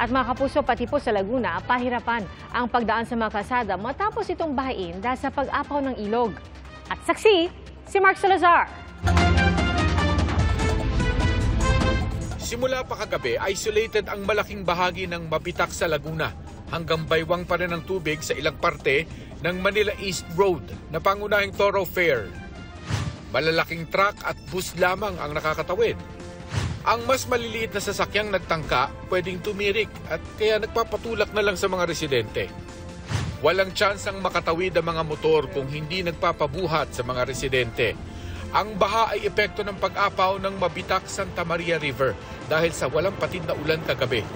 At mga kapuso, pati po sa Laguna, pahirapan ang pagdaan sa mga kalsada matapos itong bahain dahil sa pag-apaw ng ilog. At saksi, si Mark Salazar. Simula pa kagabi, isolated ang malaking bahagi ng Mabitak sa Laguna. Hanggang baywang pa rin ang tubig sa ilang parte ng Manila East Road na pangunahing thoroughfare. Malalaking truck at bus lamang ang nakakatawid. Ang mas maliliit na sasakyang nagtangka pwedeng tumirik at kaya nagpapatulak na lang sa mga residente. Walang tsansang makatawid ang mga motor kung hindi nagpapabuhat sa mga residente. Ang baha ay epekto ng pag-apaw ng Mabitak Santa Maria River dahil sa walang patid na ulan kagabi.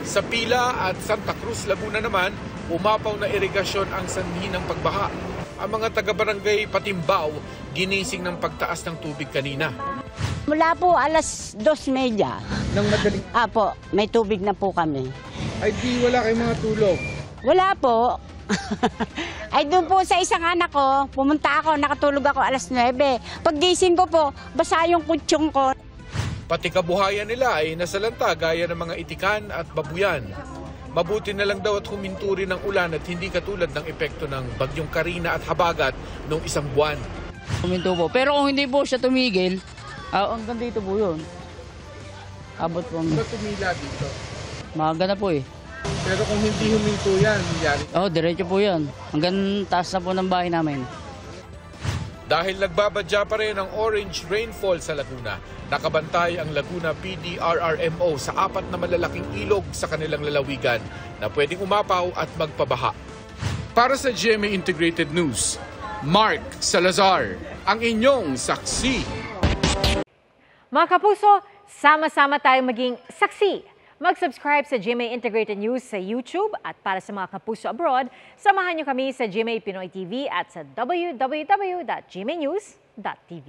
Sa Pila at Santa Cruz, Laguna naman, umapaw na irigasyon ang sanhi ng pagbaha. Ang mga taga-barangay Patimbao, ginising ng pagtaas ng tubig kanina. Mula po alas 2:30. Nang madaling... Apo, may tubig na po kami. Ay di wala kayong mga tulog. Wala po. Ay doon po sa isang anak ko, pumunta ako, nakatulog ako alas 9. Paggising ko po, basa yung kutsyon ko. Pati kabuhayan nila ay nasalanta gaya ng mga itikan at babuyan. Mabuti na lang daw at huminto rin ng ulan at hindi katulad ng epekto ng bagyong Karina at Habagat noong isang buwan. Huminto po. Pero kung hindi po siya tumigil, hanggang dito po yun. Abot po. Ba't tumila dito? Maaga na po eh. Pero kung hindi huminto yan, nangyari. Diretso po yan. Hanggang taas na po ng bahay namin. Dahil nagbabadya pa rin ang orange rainfall sa Laguna, nakabantay ang Laguna PDRRMO sa 4 na malalaking ilog sa kanilang lalawigan na pwedeng umapaw at magpabaha. Para sa GMA Integrated News, Mark Salazar, ang inyong saksi. Mga kapuso, sama-sama tayong maging saksi. Mag-subscribe sa GMA Integrated News sa YouTube at para sa mga kapuso abroad, samahan niyo kami sa GMA Pinoy TV at sa www.gmanews.tv.